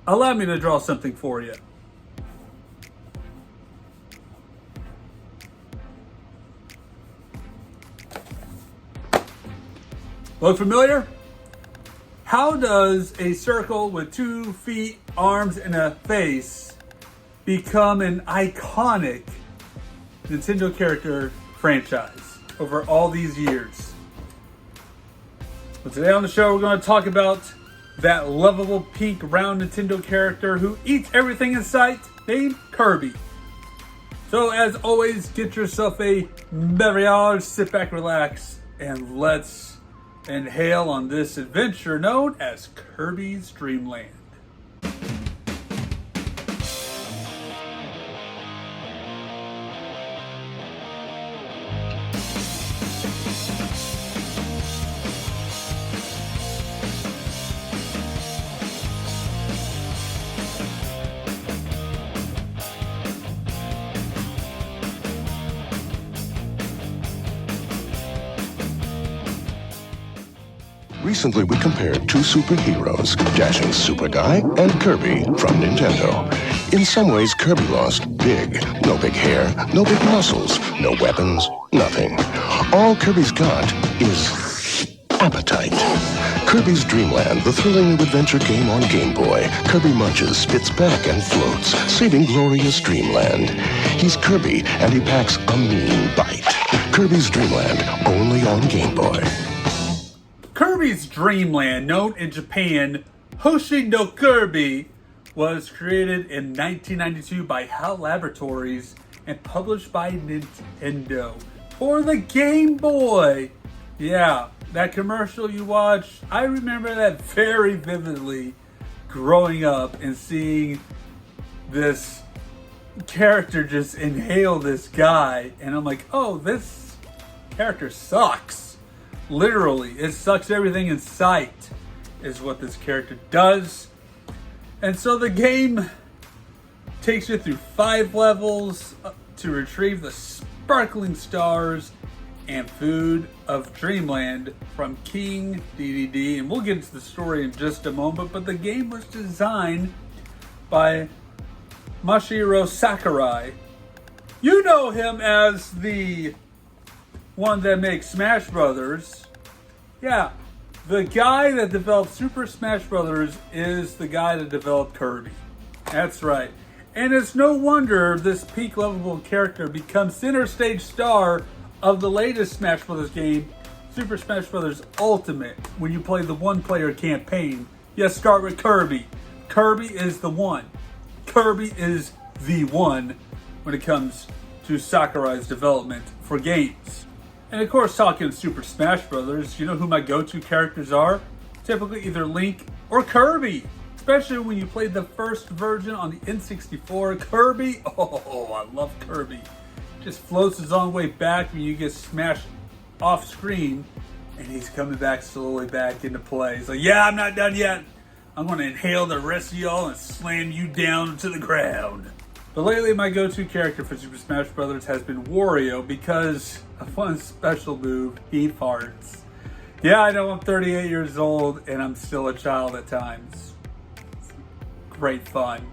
allow me to draw something for you. Look familiar? How does a circle with 2 feet, arms, and a face become an iconic Nintendo character franchise over all these years? Well, today on the show, we're going to talk about that lovable pink round Nintendo character who eats everything in sight, named Kirby. So as always, get yourself a beverage, sit back, relax, and let's inhale on this adventure known as Kirby's Dream Land. Recently, we compared 2 superheroes, Dashing Super Guy and Kirby from Nintendo. In some ways, Kirby lost big. No big hair, no big muscles, no weapons, nothing. All Kirby's got is appetite. Kirby's Dream Land, the thrilling new adventure game on Game Boy. Kirby munches, spits back, and floats, saving glorious Dreamland. He's Kirby, and he packs a mean bite. Kirby's Dream Land, only on Game Boy. Kirby's Dream Land, known in Japan Hoshi no Kirby, was created in 1992 by HAL Laboratories and published by Nintendo for the Game Boy. Yeah, that commercial you watched, I remember that very vividly growing up and seeing this character just inhale this guy, and I'm like, oh, this character sucks. Literally, it sucks everything in sight, is what this character does. And so the game takes you through 5 levels to retrieve the sparkling stars and food of Dreamland from King DDD. And we'll get into the story in just a moment, but the game was designed by Masahiro Sakurai. You know him as the one that makes Smash Brothers. Yeah, the guy that developed Super Smash Brothers is the guy that developed Kirby. That's right. And it's no wonder this peak lovable character becomes center stage star of the latest Smash Brothers game, Super Smash Brothers Ultimate. When you play the one-player campaign, you start with Kirby. Kirby is the one. Kirby is the one when it comes to Sakurai's development for games. And of course, talking Super Smash Brothers, you know who my go-to characters are? Typically either Link or Kirby. Especially when you played the first version on the N64. Kirby, oh, I love Kirby. Just floats his own way back when you get smashed off screen, and he's coming back slowly back into play. He's like, yeah, I'm not done yet. I'm going to inhale the rest of y'all and slam you down to the ground. But lately, my go-to character for Super Smash Bros. Has been Wario because of one special move, he farts. Yeah, I know I'm 38 years old and I'm still a child at times. It's great fun.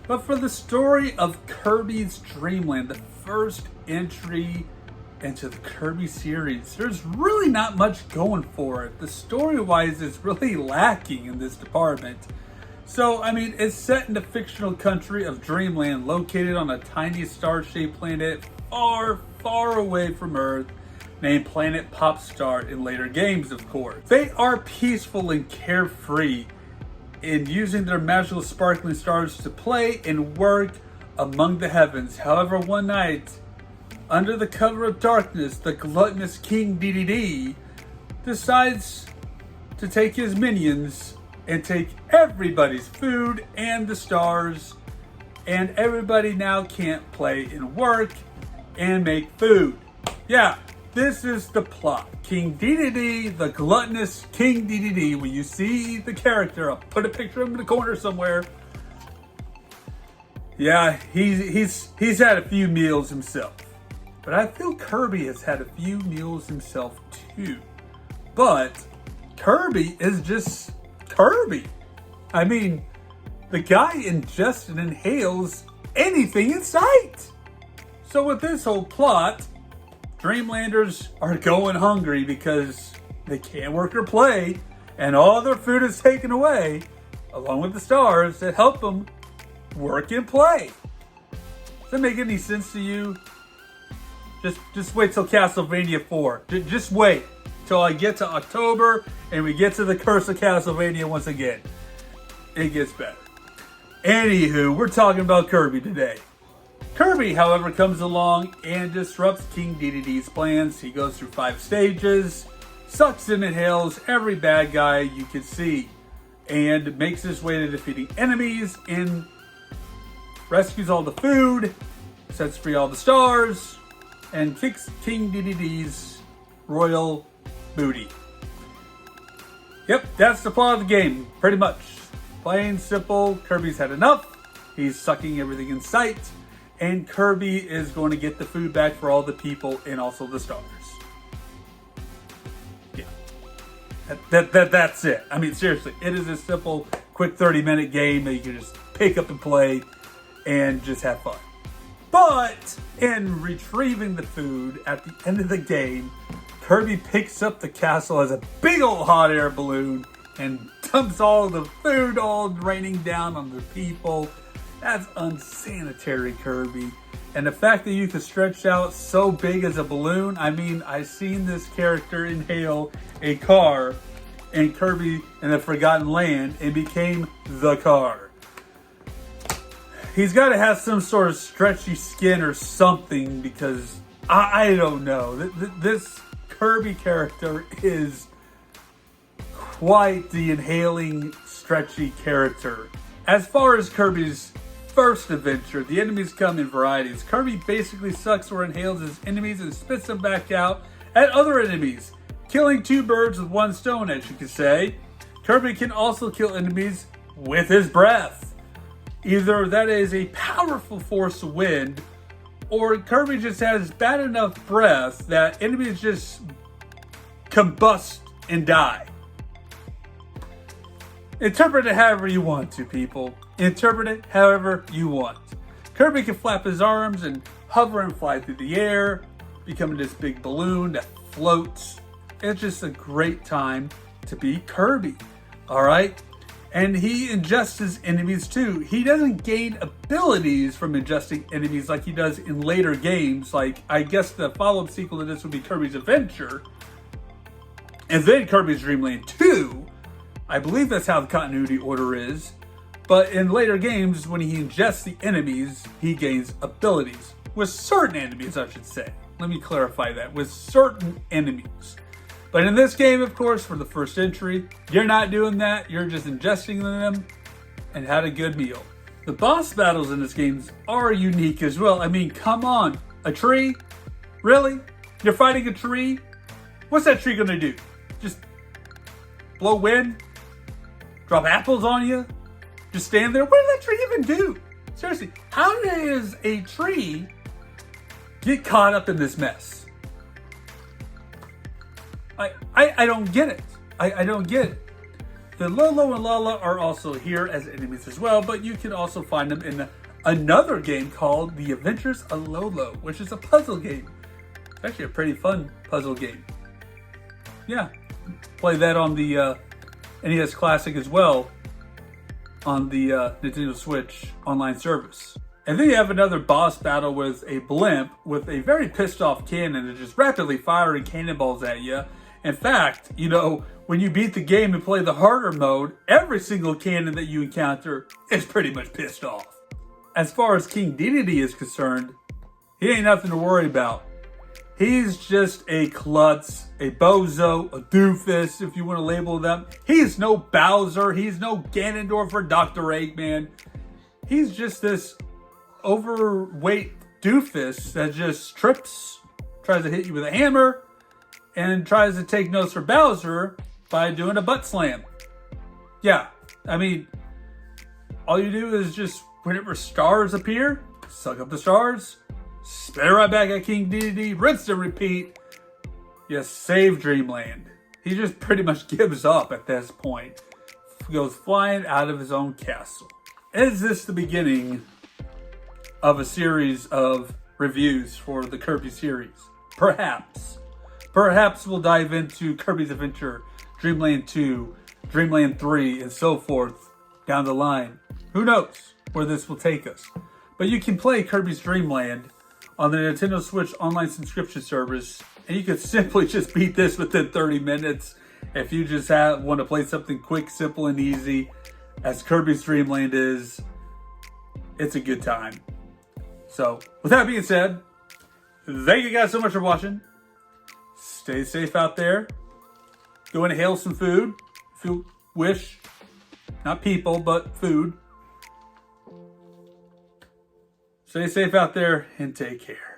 But for the story of Kirby's Dream Land, the first entry into the Kirby series, there's really not much going for it. The story-wise is really lacking in this department. So, I mean, it's set in the fictional country of Dreamland, located on a tiny star-shaped planet far, far away from Earth, named Planet Popstar in later games, of course. They are peaceful and carefree in using their magical sparkling stars to play and work among the heavens. However, one night, under the cover of darkness, the gluttonous King DDD decides to take his minions and take everybody's food and the stars, and everybody now can't play and work and make food. Yeah, this is the plot. King DDD, the gluttonous King DDD. When you see the character, I'll put a picture of him in the corner somewhere. Yeah, he's had a few meals himself. But I feel Kirby has had a few meals himself too. But Kirby is just Kirby. I mean, the guy ingests and inhales anything in sight. So with this whole plot, Dreamlanders are going hungry because they can't work or play, and all their food is taken away, along with the stars that help them work and play. Does that make any sense to you? Just wait till Castlevania 4. Just wait till I get to October and we get to the Curse of Castlevania once again. It gets better. Anywho, we're talking about Kirby today. Kirby, however, comes along and disrupts King Dedede's plans. He goes through 5 stages, sucks and inhales every bad guy you can see, and makes his way to defeating enemies and rescues all the food, sets free all the stars, and kicks King Dedede's royal booty. Yep, that's the plot of the game, pretty much. Plain simple, Kirby's had enough. He's sucking everything in sight, and Kirby is going to get the food back for all the people and also the stars. Yeah, that's it. I mean, seriously, it is a simple, quick 30-minute game that you can just pick up and play and just have fun. But in retrieving the food at the end of the game, Kirby picks up the castle as a big old hot air balloon and dumps all the food all raining down on the people. That's unsanitary, Kirby. And the fact that you could stretch out so big as a balloon, I mean, I've seen this character inhale a car in Kirby in the Forgotten Land and became the car. He's got to have some sort of stretchy skin or something because I don't know. This Kirby character is quite the inhaling, stretchy character. As far as Kirby's first adventure, the enemies come in varieties. Kirby basically sucks or inhales his enemies and spits them back out at other enemies, killing 2 birds with 1 stone, as you could say. Kirby can also kill enemies with his breath. Either that is a powerful force of wind, or Kirby just has bad enough breath that enemies just combust and die. Interpret it however you want to, people. Interpret it however you want. Kirby can flap his arms and hover and fly through the air, becoming this big balloon that floats. It's just a great time to be Kirby. Alright? And he ingests his enemies too. He doesn't gain abilities from ingesting enemies like he does in later games. Like, I guess the follow-up sequel to this would be Kirby's Adventure. And then Kirby's Dream Land 2. I believe that's how the continuity order is. But in later games, when he ingests the enemies, he gains abilities. With certain enemies, I should say. Let me clarify that. With certain enemies. But in this game, of course, for the first entry, you're not doing that. You're just ingesting them and had a good meal. The boss battles in this game are unique as well. I mean, come on. A tree? Really? You're fighting a tree? What's that tree gonna do? Just blow wind? Drop apples on you? Just stand there? What did that tree even do? Seriously, how does a tree get caught up in this mess? I don't get it. I don't get it. The Lolo and Lala are also here as enemies as well, but you can also find them in another game called The Adventures of Lolo, which is a puzzle game. It's actually a pretty fun puzzle game. Yeah, play that on the NES Classic as well on the Nintendo Switch online service. And then you have another boss battle with a blimp with a very pissed off cannon and just rapidly firing cannonballs at you. In fact, you know, when you beat the game and play the harder mode, every single cannon that you encounter is pretty much pissed off. As far as King Dedede is concerned, he ain't nothing to worry about. He's just a klutz, a bozo, a doofus, if you want to label them. He's no Bowser, he's no Ganondorf or Dr. Eggman. He's just this overweight doofus that just trips, tries to hit you with a hammer, and tries to take notes for Bowser by doing a butt slam. Yeah, I mean, all you do is just, whenever stars appear, suck up the stars, spit it right back at King Dedede, rinse and repeat. You save Dreamland. He just pretty much gives up at this point. Goes flying out of his own castle. Is this the beginning of a series of reviews for the Kirby series? Perhaps. Perhaps we'll dive into Kirby's Adventure, Dreamland 2, Dreamland 3, and so forth down the line. Who knows where this will take us? But you can play Kirby's Dream Land on the Nintendo Switch online subscription service, and you can simply just beat this within 30 minutes if you just want to play something quick, simple, and easy. As Kirby's Dream Land is, it's a good time. So, with that being said, thank you guys so much for watching. Stay safe out there. Go inhale some food if you wish. Not people, but food. Stay safe out there and take care.